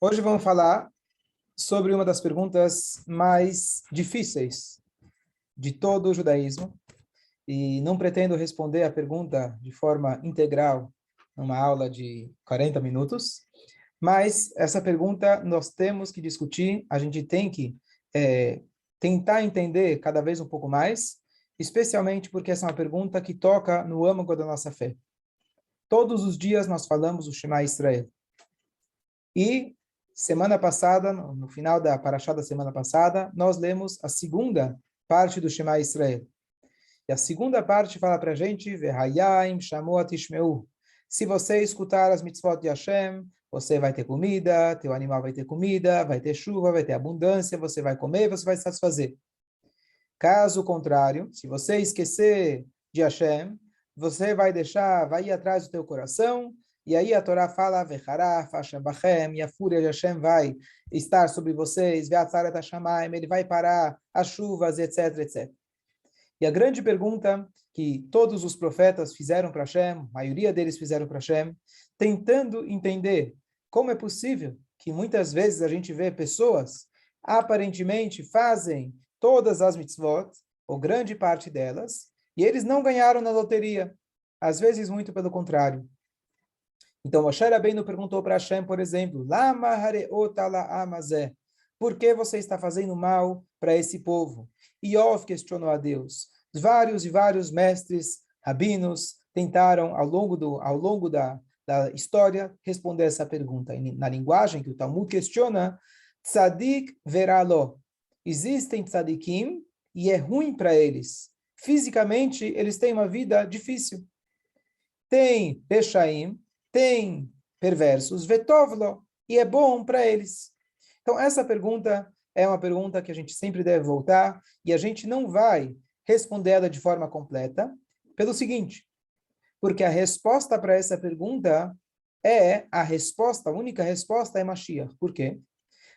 Hoje vamos falar sobre uma das perguntas mais difíceis de todo o judaísmo e não pretendo responder a pergunta de forma integral numa aula de 40 minutos, mas essa pergunta nós temos que discutir, a gente tem que tentar entender cada vez um pouco mais, especialmente porque essa é uma pergunta que toca no âmago da nossa fé. Todos os dias nós falamos o Shema Israel. E semana passada, no final da Parashá da semana passada, nós lemos a segunda parte do Shema Israel. E a segunda parte fala para a gente, Vehayim Shamoat Ishmeu. Se você escutar as mitzvot de Hashem, você vai ter comida, teu animal vai ter comida, vai ter chuva, vai ter abundância, você vai comer, você vai se satisfazer. Caso contrário, se você esquecer de Hashem, você vai vai ir atrás do teu coração, e aí a Torá fala, Vecharaf, Hashem Bachem, e a fúria de Hashem vai estar sobre vocês, Ve'atzaret Hashamayim, ele vai parar as chuvas, etc, etc. E a grande pergunta que todos os profetas fizeram para Hashem, a maioria deles fizeram para Hashem, tentando entender como é possível que muitas vezes a gente vê pessoas aparentemente fazem todas as mitzvot, ou grande parte delas, e eles não ganharam na loteria. Às vezes, muito pelo contrário. Então, Moshe Rabbeinu perguntou para Hashem, por exemplo, Lama hareot ala amazé? Por que você está fazendo mal para esse povo? Iov questionou a Deus. Vários e vários mestres, rabinos, tentaram, ao longo da história, responder essa pergunta. Na linguagem que o Talmud questiona, tzadik veralo. Existem tzadikim e é ruim para eles. Fisicamente, eles têm uma vida difícil. Tem peshaim, tem perversos, vetovlo, e é bom para eles. Então, essa pergunta é uma pergunta que a gente sempre deve voltar, e a gente não vai responder ela de forma completa, pelo seguinte, porque a resposta para essa pergunta a única resposta é Mashiach. Por quê?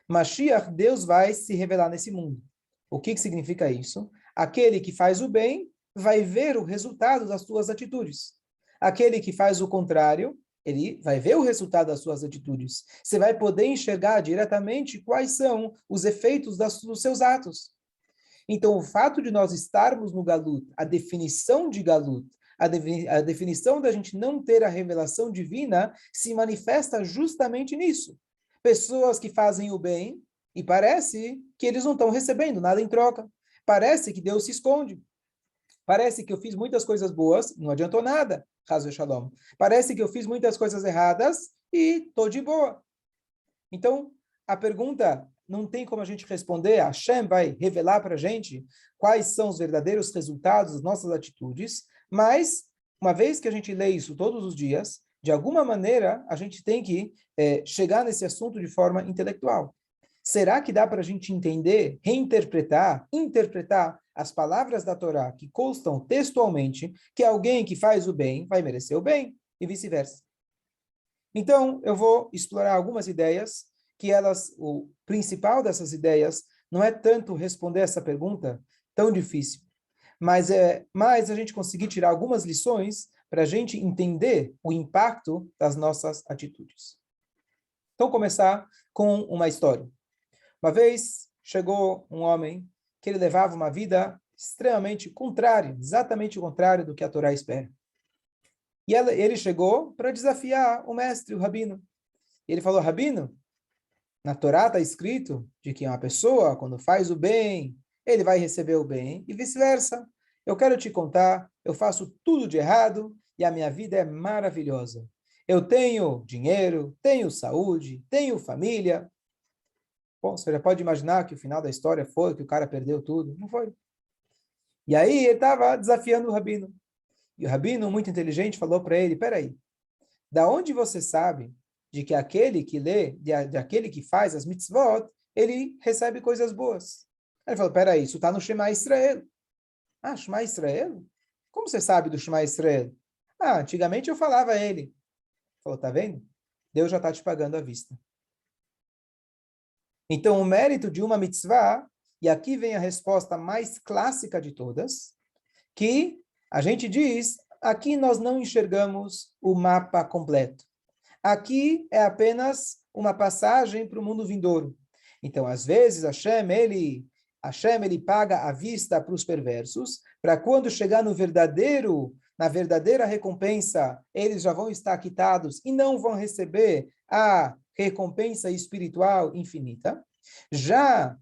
Mashiach, Deus vai se revelar nesse mundo. O que significa isso? Aquele que faz o bem vai ver o resultado das suas atitudes. Aquele que faz o contrário, ele vai ver o resultado das suas atitudes. Você vai poder enxergar diretamente quais são os efeitos dos seus atos. Então, o fato de nós estarmos no Galut, a definição de Galut, a definição da gente não ter a revelação divina, se manifesta justamente nisso. Pessoas que fazem o bem e parece que eles não estão recebendo nada em troca. Parece que Deus se esconde. Parece que eu fiz muitas coisas boas, não adiantou nada. Hazu Shalom. Parece que eu fiz muitas coisas erradas e estou de boa. Então, a pergunta não tem como a gente responder. A Hashem vai revelar para a gente quais são os verdadeiros resultados das nossas atitudes, mas, uma vez que a gente lê isso todos os dias, de alguma maneira, a gente tem que chegar nesse assunto de forma intelectual. Será que dá para a gente entender, reinterpretar, interpretar as palavras da Torá que constam textualmente que alguém que faz o bem vai merecer o bem e vice-versa? Então, eu vou explorar algumas ideias que o principal dessas ideias não é tanto responder essa pergunta tão difícil, mas é mais a gente conseguir tirar algumas lições para a gente entender o impacto das nossas atitudes. Então, começar com uma história. Uma vez chegou um homem que ele levava uma vida extremamente contrária, exatamente o contrário do que a Torá espera. E ele chegou para desafiar o mestre, o rabino. E ele falou, rabino, na Torá está escrito de que uma pessoa, quando faz o bem, ele vai receber o bem, e vice-versa. Eu quero te contar, eu faço tudo de errado e a minha vida é maravilhosa. Eu tenho dinheiro, tenho saúde, tenho família. Bom, você já pode imaginar que o final da história foi que o cara perdeu tudo. Não foi. E aí ele estava desafiando o rabino. E o rabino, muito inteligente, falou para ele, peraí, da onde você sabe de que aquele que lê, de aquele que faz as mitzvot, ele recebe coisas boas? Ele falou, peraí, isso está no Shema Israel. Ah, Shema Israel? Como você sabe do Shema Israel? Ah, antigamente eu falava a ele. Ele falou, tá vendo? Deus já está te pagando à vista. Então, o mérito de uma mitzvah, e aqui vem a resposta mais clássica de todas, que a gente diz, aqui nós não enxergamos o mapa completo. Aqui é apenas uma passagem para o mundo vindouro. Então, às vezes, Hashem, ele paga à vista para os perversos, para quando chegar na verdadeira recompensa, eles já vão estar quitados e não vão receber a recompensa espiritual infinita. Já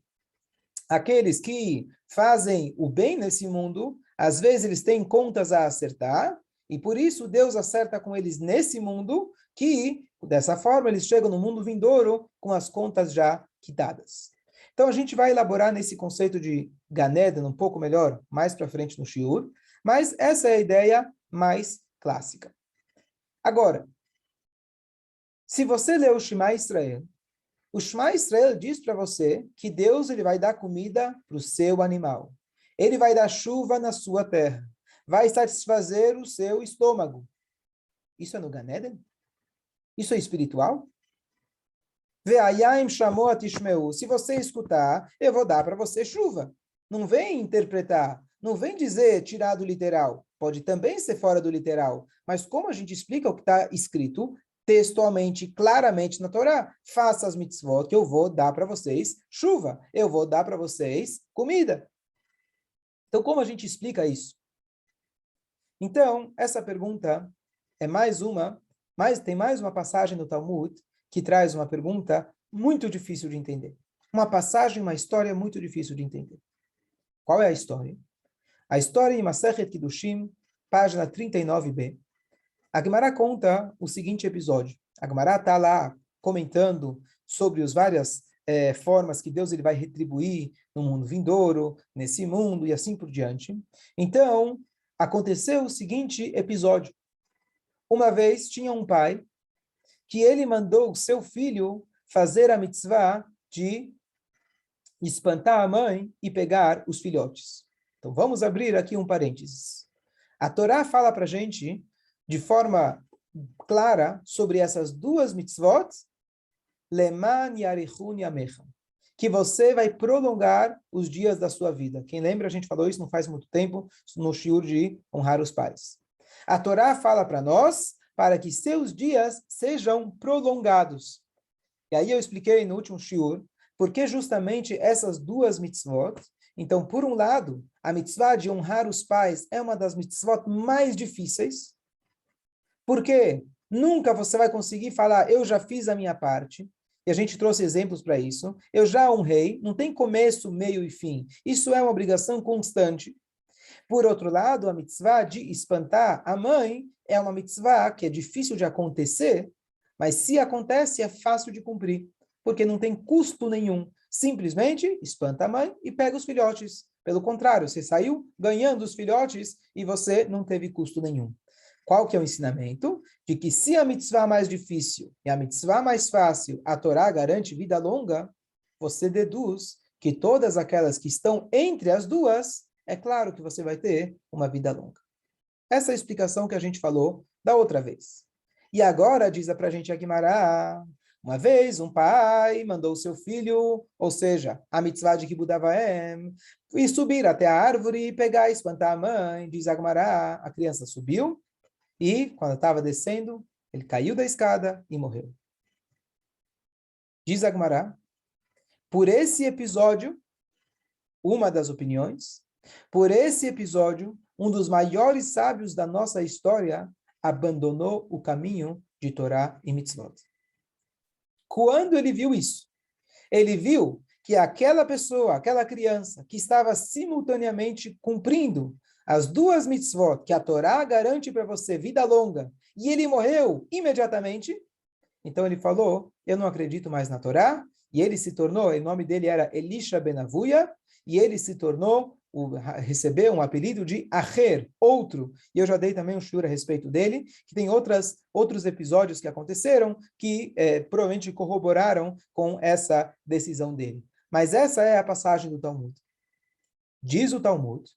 aqueles que fazem o bem nesse mundo, às vezes eles têm contas a acertar, e por isso Deus acerta com eles nesse mundo, que dessa forma eles chegam no mundo vindouro com as contas já quitadas. Então a gente vai elaborar nesse conceito de Gan Eden um pouco melhor, mais para frente no Shiur, mas essa é a ideia mais clássica. Agora, se você ler o Shema Israel, o Shema Israel diz para você que Deus ele vai dar comida para o seu animal. Ele vai dar chuva na sua terra. Vai satisfazer o seu estômago. Isso é no Gan Eden? Isso é espiritual? Ve'ayim chamou a Tishmeu. Se você escutar, eu vou dar para você chuva. Não vem interpretar, não vem dizer tirar do literal. Pode também ser fora do literal. Mas como a gente explica o que está escrito textualmente, claramente na Torá, faça as mitzvot que eu vou dar para vocês chuva. Eu vou dar para vocês comida. Então, como a gente explica isso? Então, essa pergunta é tem mais uma passagem no Talmud que traz uma pergunta muito difícil de entender. Uma passagem, uma história muito difícil de entender. Qual é a história? A história em Masechet Kiddushin, página 39b. A Gemara conta o seguinte episódio. A Gemara está lá comentando sobre as várias formas que Deus ele vai retribuir no mundo vindouro, nesse mundo e assim por diante. Então, aconteceu o seguinte episódio. Uma vez tinha um pai que ele mandou o seu filho fazer a mitzvah de espantar a mãe e pegar os filhotes. Então, vamos abrir aqui um parênteses. A Torá fala para a gente, de forma clara, sobre essas duas mitzvot, leman yarichun yamecha, que você vai prolongar os dias da sua vida. Quem lembra, a gente falou isso não faz muito tempo, no shiur de honrar os pais. A Torá fala para nós, para que seus dias sejam prolongados. E aí eu expliquei no último shiur, porque justamente essas duas mitzvot. Então, por um lado, a mitzvah de honrar os pais é uma das mitzvot mais difíceis, porque nunca você vai conseguir falar, eu já fiz a minha parte, e a gente trouxe exemplos para isso, eu já honrei, não tem começo, meio e fim. Isso é uma obrigação constante. Por outro lado, a mitzvah de espantar a mãe é uma mitzvah que é difícil de acontecer, mas se acontece, é fácil de cumprir, porque não tem custo nenhum. Simplesmente espanta a mãe e pega os filhotes. Pelo contrário, você saiu ganhando os filhotes e você não teve custo nenhum. Qual que é o ensinamento? De que se a mitzvah mais difícil e a mitzvah mais fácil, a Torá garante vida longa, você deduz que todas aquelas que estão entre as duas, é claro que você vai ter uma vida longa. Essa é a explicação que a gente falou da outra vez. E agora diz para a gente a Guimará, uma vez um pai mandou o seu filho, ou seja, a mitzvah de Kibud Avaim, e subir até a árvore e pegar e espantar a mãe. Diz a Guimará, a criança subiu e, quando estava descendo, ele caiu da escada e morreu. Diz a Guimará, por esse episódio, uma das opiniões, por esse episódio, um dos maiores sábios da nossa história abandonou o caminho de Torá e Mitzvot. Quando ele viu isso, ele viu que aquela pessoa, aquela criança, que estava simultaneamente cumprindo as duas mitzvot que a Torá garante para você vida longa, e ele morreu imediatamente, então ele falou, eu não acredito mais na Torá, e ele se tornou, o nome dele era Elisha ben Avuya, e ele se tornou, recebeu um apelido de Acher, outro, e eu já dei também um shiur a respeito dele, que tem outros episódios que aconteceram, que provavelmente corroboraram com essa decisão dele. Mas essa é a passagem do Talmud. Diz o Talmud,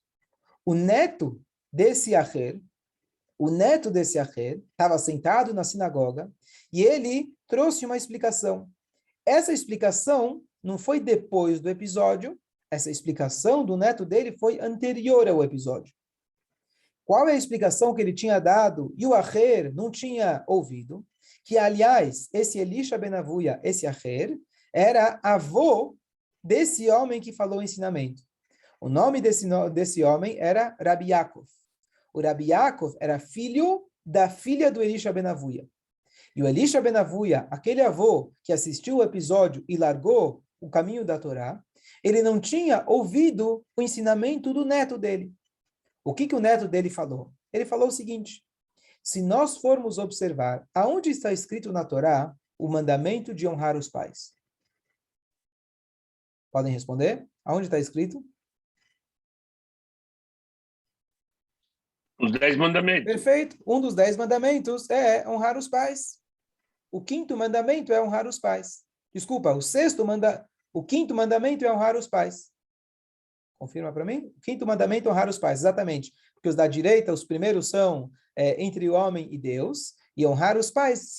o neto desse Acher estava sentado na sinagoga, e ele trouxe uma explicação. Essa explicação não foi depois do episódio, essa explicação do neto dele foi anterior ao episódio. Qual é a explicação que ele tinha dado e o Acher não tinha ouvido? que, aliás, esse Elisha ben Avuia, esse Acher, era avô desse homem que falou o ensinamento. O nome desse homem era Rabi Yaakov. O Rabi Yaakov era filho da filha do Elisha ben Avuia. E o Elisha ben Avuia, aquele avô que assistiu o episódio e largou o caminho da Torá, ele não tinha ouvido o ensinamento do neto dele. O que o neto dele falou? Ele falou o seguinte: se nós formos observar aonde está escrito na Torá o mandamento de honrar os pais. Podem responder? Aonde está escrito? Os 10 mandamentos. Perfeito. Um dos 10 mandamentos é honrar os pais. O quinto mandamento é honrar os pais. Desculpa, o quinto mandamento é honrar os pais. Confirma para mim? O quinto mandamento é honrar os pais, exatamente. Porque os da direita, os primeiros são entre o homem e Deus, e honrar os pais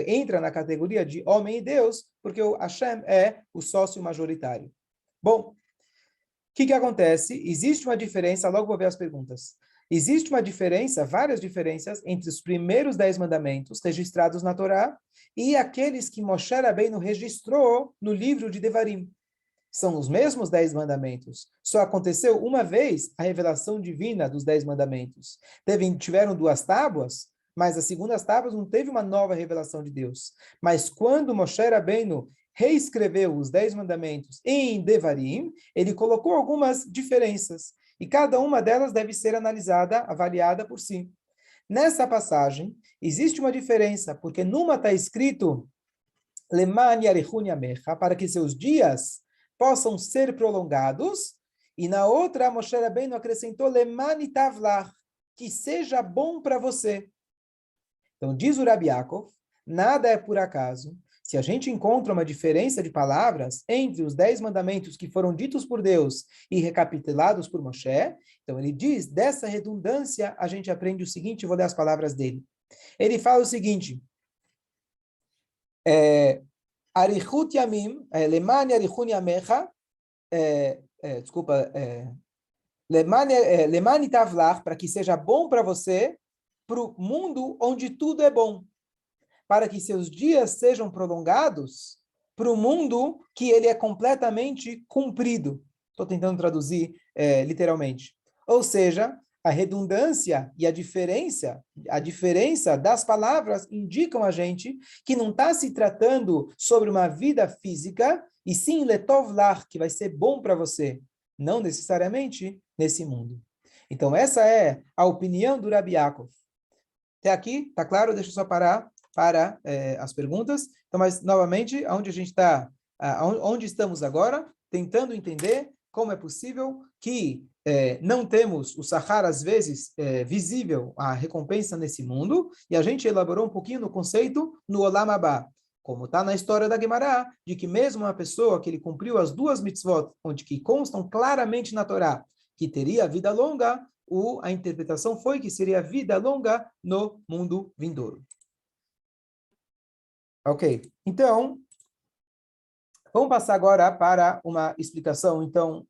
entra na categoria de homem e Deus, porque o Hashem é o sócio majoritário. Bom, o que acontece? Existe uma diferença, logo vou ver as perguntas. Existe uma diferença, várias diferenças, entre os primeiros 10 mandamentos registrados na Torá e aqueles que Moshe Rabbeinu registrou no livro de Devarim. São os mesmos 10 mandamentos. Só aconteceu uma vez a revelação divina dos 10 mandamentos. Tiveram 2 tábuas, mas as segundas tábuas não teve uma nova revelação de Deus. Mas quando Moshe Rabbeinu reescreveu os 10 mandamentos em Devarim, ele colocou algumas diferenças. E cada uma delas deve ser analisada, avaliada por si. Nessa passagem, existe uma diferença, porque numa está escrito Leman Yarechun Yamecha, para que seus dias possam ser prolongados, e na outra, Moshe Rabbeinu acrescentou Leman Itavlach, que seja bom para você. Então, diz o Rabi Yaakov, nada é por acaso. Se a gente encontra uma diferença de palavras entre os 10 mandamentos que foram ditos por Deus e recapitulados por Moshe, então ele diz, dessa redundância, a gente aprende o seguinte, vou ler as palavras dele. Ele fala o seguinte, Arichut Yamim, Leman Arichun Yamecha, Leman Itavlach, para que seja bom para você, para o mundo onde tudo é bom. Para que seus dias sejam prolongados para o mundo que ele é completamente cumprido. Estou tentando traduzir literalmente. Ou seja, a redundância e a diferença das palavras indicam a gente que não está se tratando sobre uma vida física, e sim letov lach, que vai ser bom para você, não necessariamente nesse mundo. Então, essa é a opinião do Rabi Yaakov. Até aqui, está claro? Deixa eu só parar para as perguntas. Então, mas, novamente, onde estamos agora? Tentando entender como é possível que não temos o Sahar, às vezes, visível, a recompensa nesse mundo, e a gente elaborou um pouquinho no conceito no Olam Abba, como está na história da Guemará, de que mesmo uma pessoa que ele cumpriu as 2 mitzvot, onde que constam claramente na Torá, que teria vida longa, a interpretação foi que seria vida longa no mundo vindouro. Ok, então, vamos passar agora para uma explicação, então,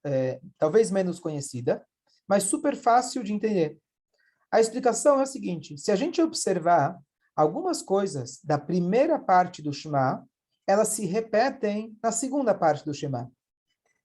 talvez menos conhecida, mas super fácil de entender. A explicação é a seguinte, se a gente observar algumas coisas da primeira parte do Shema, elas se repetem na segunda parte do Shema.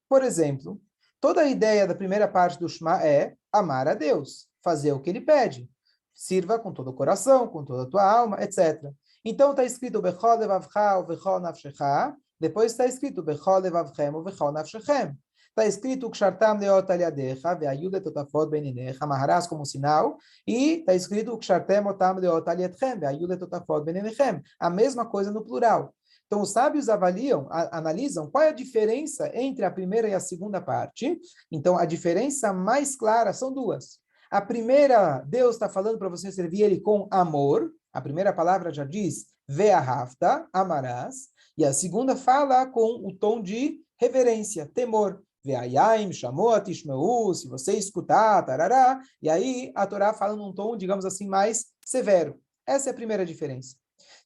Por exemplo, toda a ideia da primeira parte do Shema é amar a Deus, fazer o que ele pede, sirva com todo o coração, com toda a tua alma, etc. Então está escrito Bechol levavcha uvechol nafshecha, depois está escrito Bechol levavchem uvechol nafshechem. Está escrito Kshartam leot al yadecha ve'ayud letotafot beninecha, amarrarás como sinal, e está escrito Kshartem otam leot al yadchem ve'ayud letotafot beninechem. A mesma coisa no plural. Então os sábios analisam qual é a diferença entre a primeira e a segunda parte. Então a diferença mais clara são 2. A primeira, Deus está falando para você servir ele com amor. A primeira palavra já diz, ve'ahavta, amarás. E a segunda fala com o tom de reverência, temor. Ve'ayim, shamot, ishmeu, se você escutar, tarará. E aí a Torá fala num tom, digamos assim, mais severo. Essa é a primeira diferença.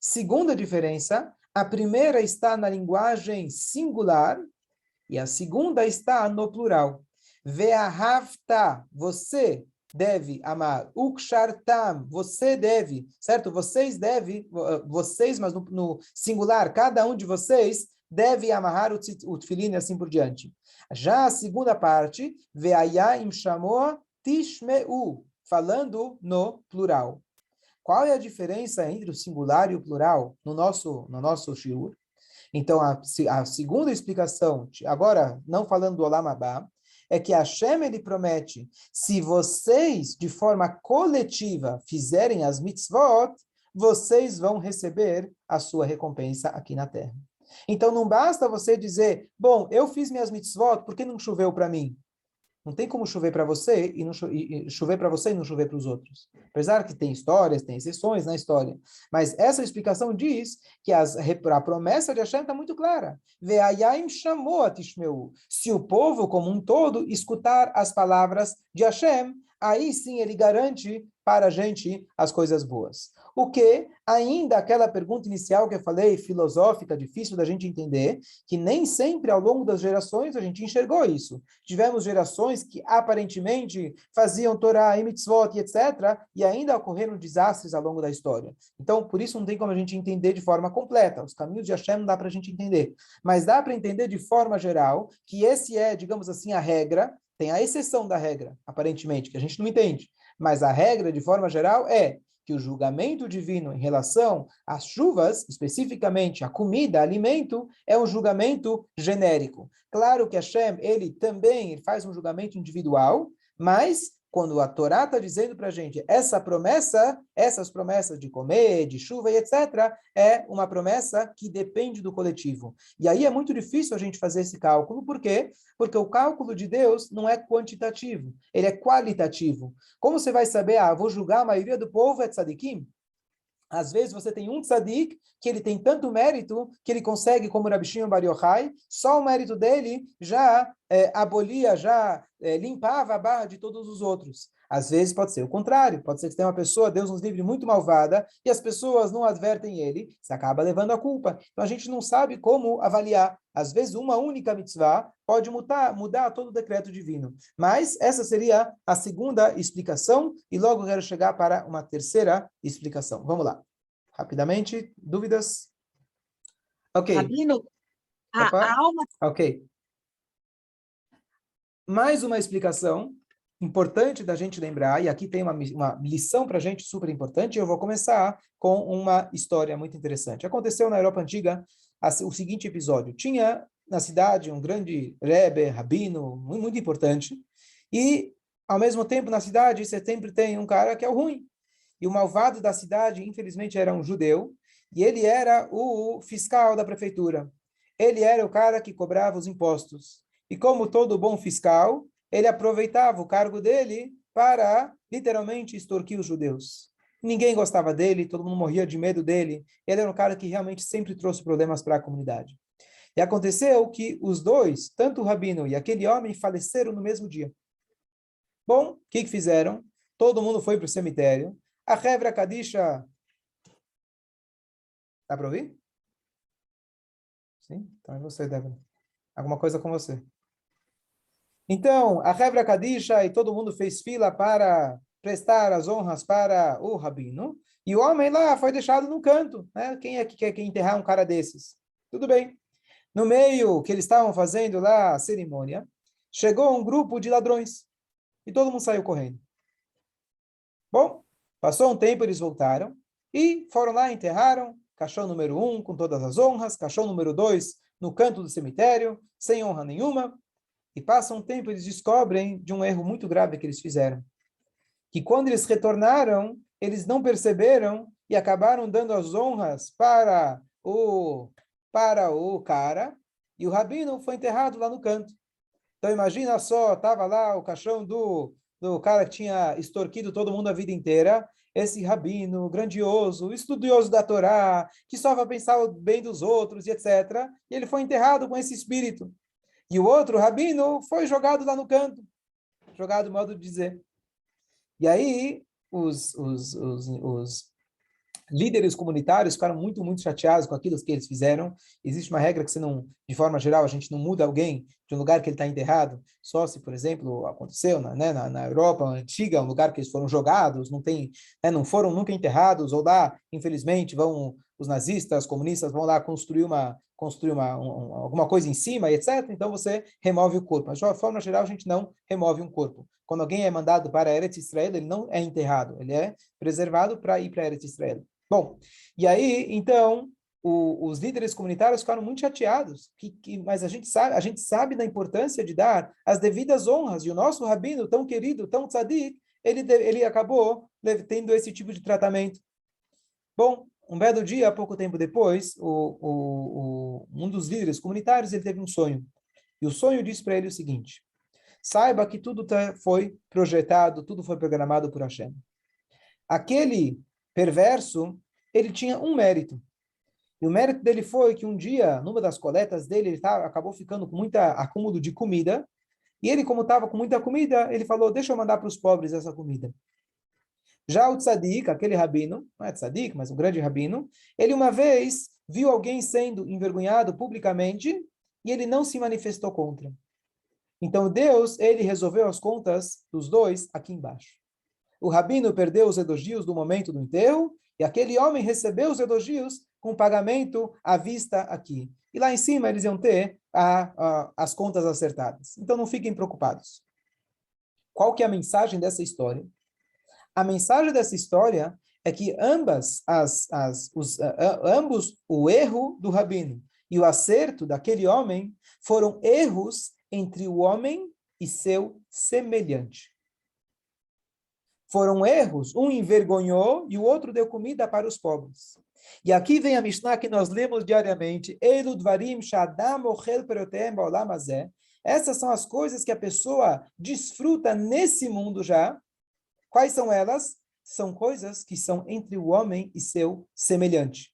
Segunda diferença, a primeira está na linguagem singular e a segunda está no plural. Ve'ahavta, você deve amar. Ukshartam, você deve, certo? Vocês devem, vocês, mas no singular, cada um de vocês deve amarrar o tefilim e assim por diante. Já a segunda parte, ve'aya im shamoa tishmeu, falando no plural. Qual é a diferença entre o singular e o plural no nosso shiur? Então, a segunda explicação, agora não falando do Olam Abba, é que Hashem, ele promete, se vocês, de forma coletiva, fizerem as mitzvot, vocês vão receber a sua recompensa aqui na terra. Então, não basta você dizer, bom, eu fiz minhas mitzvot, por que não choveu para mim? Não tem como chover para você e não chover para você e não chover para os outros. Apesar que tem histórias, tem exceções na história. Mas essa explicação diz que a promessa de Hashem está muito clara. Ve'ayim chamou a Tishmeu. Se o povo como um todo escutar as palavras de Hashem, aí sim ele garante para a gente as coisas boas. O que, ainda aquela pergunta inicial que eu falei, filosófica, difícil da gente entender, que nem sempre ao longo das gerações a gente enxergou isso. Tivemos gerações que aparentemente faziam Torá e Mitzvot e etc., e ainda ocorreram desastres ao longo da história. Então, por isso não tem como a gente entender de forma completa. Os caminhos de Hashem não dá para a gente entender. Mas dá para entender de forma geral que esse é, digamos assim, a regra. Tem a exceção da regra, aparentemente, que a gente não entende. Mas a regra, de forma geral, é que o julgamento divino em relação às chuvas, especificamente a comida, alimento, é um julgamento genérico. Claro que Hashem, ele também faz um julgamento individual, mas quando a Torá está dizendo para a gente essa promessa, essas promessas de comer, de chuva e etc., é uma promessa que depende do coletivo. E aí é muito difícil a gente fazer esse cálculo. Por quê? Porque o cálculo de Deus não é quantitativo, ele é qualitativo. Como você vai saber, vou julgar a maioria do povo é tzadikim? Às vezes você tem um tzadik que ele tem tanto mérito que ele consegue, como Rabi Shimon Bar Yochai, só o mérito dele já abolia, já limpava a barra de todos os outros. Às vezes pode ser o contrário, pode ser que tenha uma pessoa, Deus nos livre, muito malvada, e as pessoas não advertem ele, você acaba levando a culpa. Então a gente não sabe como avaliar. Às vezes uma única mitzvah pode mudar todo o decreto divino. Mas essa seria a segunda explicação, e logo eu quero chegar para uma terceira explicação. Vamos lá. Rapidamente, dúvidas? Ok. Rabino, Opa. a alma... Ok. Mais uma explicação importante da gente lembrar, e aqui tem uma lição para a gente super importante, eu vou começar com uma história muito interessante. Aconteceu na Europa Antiga o seguinte episódio. Tinha na cidade um grande rebbe, rabino, muito importante, e ao mesmo tempo na cidade você sempre tem um cara que é o ruim. E o malvado da cidade, infelizmente, era um judeu, e ele era o fiscal da prefeitura. Ele era o cara que cobrava os impostos. E como todo bom fiscal, ele aproveitava o cargo dele para, literalmente, extorquir os judeus. Ninguém gostava dele, todo mundo morria de medo dele. Ele era um cara que realmente sempre trouxe problemas para a comunidade. E aconteceu que os dois, tanto o rabino e aquele homem, faleceram no mesmo dia. Bom, o que fizeram? Todo mundo foi para o cemitério. A Hevra Kadisha... Dá para ouvir? Sim? Então é você, Débora. Alguma coisa com você. Então, a Hevra Kadisha e todo mundo fez fila para prestar as honras para o rabino, e o homem lá foi deixado no canto. Né? Quem é que quer enterrar um cara desses? Tudo bem. No meio que eles estavam fazendo lá a cerimônia, chegou um grupo de ladrões, e todo mundo saiu correndo. Bom, passou um tempo, eles voltaram, e foram lá, enterraram caixão número 1 com todas as honras, caixão número 2 no canto do cemitério, sem honra nenhuma. E passa um tempo, eles descobrem de um erro muito grave que eles fizeram. Que quando eles retornaram, eles não perceberam e acabaram dando as honras para o cara, e o rabino foi enterrado lá no canto. Então imagina só, estava lá o caixão do cara que tinha extorquido todo mundo a vida inteira, esse rabino grandioso, estudioso da Torá, que só vai pensar o bem dos outros e etc. E ele foi enterrado com esse espírito. E o outro rabino foi jogado lá no canto. Jogado, modo de dizer. E aí, os líderes comunitários ficaram muito, muito chateados com aquilo que eles fizeram. Existe uma regra que você não, de forma geral, a gente não muda alguém de um lugar que ele está enterrado, só se, por exemplo, aconteceu na Europa antiga, um lugar que eles foram jogados, não tem, não foram nunca enterrados, ou lá, infelizmente, vão os nazistas, comunistas vão lá construir alguma coisa em cima, etc. Então você remove o corpo. Mas de uma forma geral, a gente não remove um corpo. Quando alguém é mandado para Eretz Israel, ele não é enterrado, ele é preservado para ir para Eretz Israel. Bom, e aí, então, os líderes comunitários ficaram muito chateados, mas a gente sabe da importância de dar as devidas honras, e o nosso rabino, tão querido, tão tzadik, ele acabou tendo esse tipo de tratamento. Bom, um belo dia, pouco tempo depois, um dos líderes comunitários ele teve um sonho, e o sonho disse para ele o seguinte: saiba que tudo foi projetado, tudo foi programado por Hashem. Aquele perverso, ele tinha um mérito. E o mérito dele foi que um dia, numa das coletas dele, acabou ficando com muita acúmulo de comida. E ele, como estava com muita comida, ele falou, deixa eu mandar para os pobres essa comida. Já o tzadik, aquele rabino, não é tzadik, mas um grande rabino, ele uma vez viu alguém sendo envergonhado publicamente e ele não se manifestou contra. Então Deus, ele resolveu as contas dos dois aqui embaixo. O rabino perdeu os elogios do momento do enterro, e aquele homem recebeu os elogios com pagamento à vista aqui. E lá em cima eles iam ter as contas acertadas. Então não fiquem preocupados. Qual que é a mensagem dessa história? A mensagem dessa história é que ambos, o erro do rabino e o acerto daquele homem foram erros entre o homem e seu semelhante. Foram erros, um envergonhou e o outro deu comida para os pobres. E aqui vem a Mishnah que nós lemos diariamente, Eilu dvarim shadam ochel perotehem ba'olam hazeh. Essas são as coisas que a pessoa desfruta nesse mundo já. Quais são elas? São coisas que são entre o homem e seu semelhante.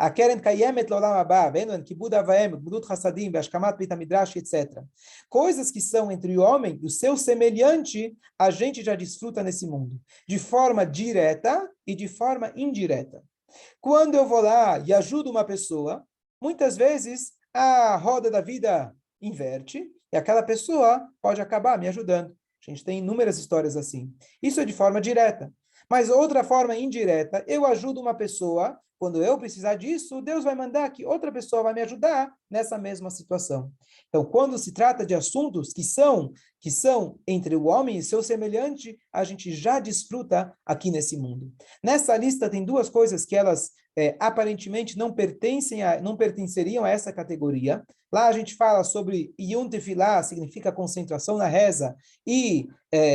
A Keren Kayemet Lolam Abba, Kibud Avaim, Gudut Hassadim, Ashkamat Beit HaMidrash, etc. Coisas que são entre o homem e o seu semelhante, a gente já desfruta nesse mundo, de forma direta e de forma indireta. Quando eu vou lá e ajudo uma pessoa, muitas vezes a roda da vida inverte e aquela pessoa pode acabar me ajudando. A gente tem inúmeras histórias assim. Isso é de forma direta. Mas outra forma indireta, eu ajudo uma pessoa, quando eu precisar disso, Deus vai mandar que outra pessoa vai me ajudar nessa mesma situação. Então, quando se trata de assuntos que são entre o homem e seu semelhante, a gente já desfruta aqui nesse mundo. Nessa lista tem duas coisas que elas aparentemente não pertenceriam a essa categoria. Lá a gente fala sobre Iyun Tefilá, significa concentração na reza, e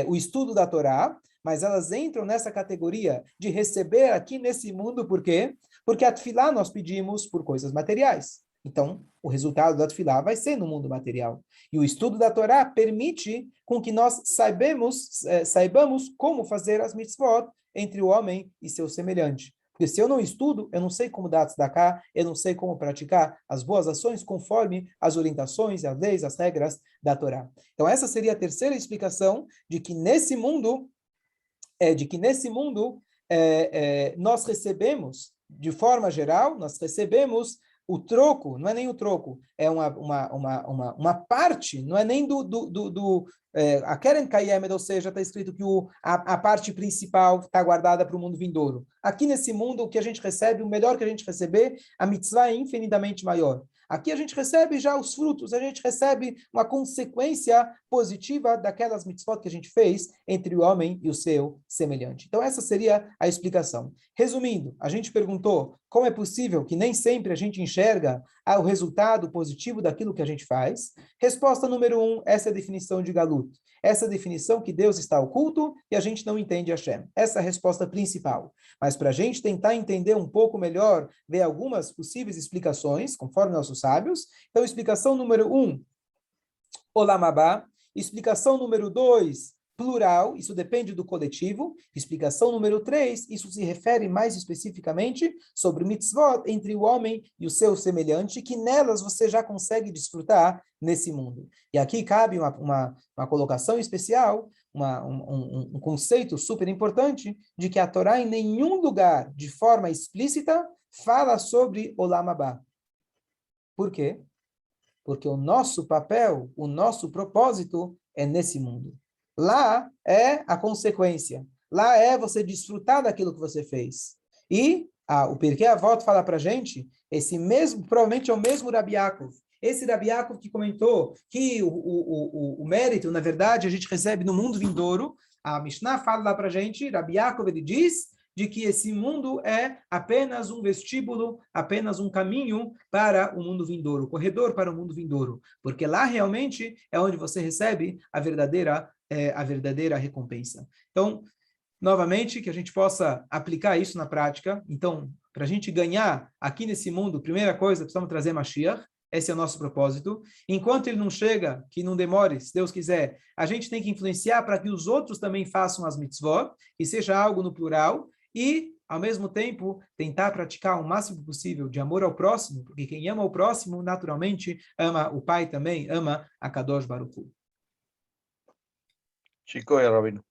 o estudo da Torá, mas elas entram nessa categoria de receber aqui nesse mundo, por quê? Porque a Tefilá nós pedimos por coisas materiais. Então, o resultado da Tefilá vai ser no mundo material. E o estudo da Torá permite com que nós saibamos como fazer as mitzvot entre o homem e seu semelhante. Porque se eu não estudo, eu não sei como dar tzedakah, eu não sei como praticar as boas ações conforme as orientações, as leis, as regras da Torá. Então, essa seria a terceira explicação de que nesse mundo nós recebemos, de forma geral, nós recebemos o troco, não é nem o troco, é uma parte, não é nem a Keren Kayemet, ou seja, está escrito que a parte principal está guardada para o mundo vindouro. Aqui nesse mundo, o que a gente recebe, o melhor que a gente receber, a mitzvah é infinitamente maior. Aqui a gente recebe já os frutos, a gente recebe uma consequência positiva daquelas mitzvot que a gente fez entre o homem e o seu semelhante. Então essa seria a explicação. Resumindo, a gente perguntou como é possível que nem sempre a gente enxerga o resultado positivo daquilo que a gente faz. Resposta número 1, essa é a definição de Galut. Essa definição que Deus está oculto e a gente não entende Hashem. Essa é a resposta principal. Mas para a gente tentar entender um pouco melhor, ver algumas possíveis explicações, conforme nossos sábios. Então, explicação número 1, Olam Haba. Explicação número 2, plural, isso depende do coletivo. Explicação número 3, isso se refere mais especificamente sobre mitzvot entre o homem e o seu semelhante, que nelas você já consegue desfrutar nesse mundo. E aqui cabe uma colocação especial, um conceito super importante, de que a Torá em nenhum lugar, de forma explícita, fala sobre Olam Haba. Por quê? Porque o nosso papel, o nosso propósito é nesse mundo. Lá é a consequência. Lá é você desfrutar daquilo que você fez. E o Pirkei Avot fala para a gente, esse mesmo, provavelmente é o mesmo Rabi Yaakov. Esse Rabi Yaakov que comentou que o mérito, na verdade, a gente recebe no mundo vindouro. A Mishnah fala lá para a gente, Rabi Yaakov, ele diz de que esse mundo é apenas um vestíbulo, apenas um caminho para o mundo vindouro, corredor para o mundo vindouro, porque lá realmente é onde você recebe a verdadeira recompensa. Então, novamente, que a gente possa aplicar isso na prática. Então, para a gente ganhar aqui nesse mundo, primeira coisa, precisamos trazer Mashiach. Esse é o nosso propósito. Enquanto ele não chega, que não demore, se Deus quiser, a gente tem que influenciar para que os outros também façam as mitzvot, que seja algo no plural, e, ao mesmo tempo, tentar praticar o máximo possível de amor ao próximo, porque quem ama o próximo, naturalmente, ama o Pai também, ama a Kadosh Baruch Hu. Chico e Rabino.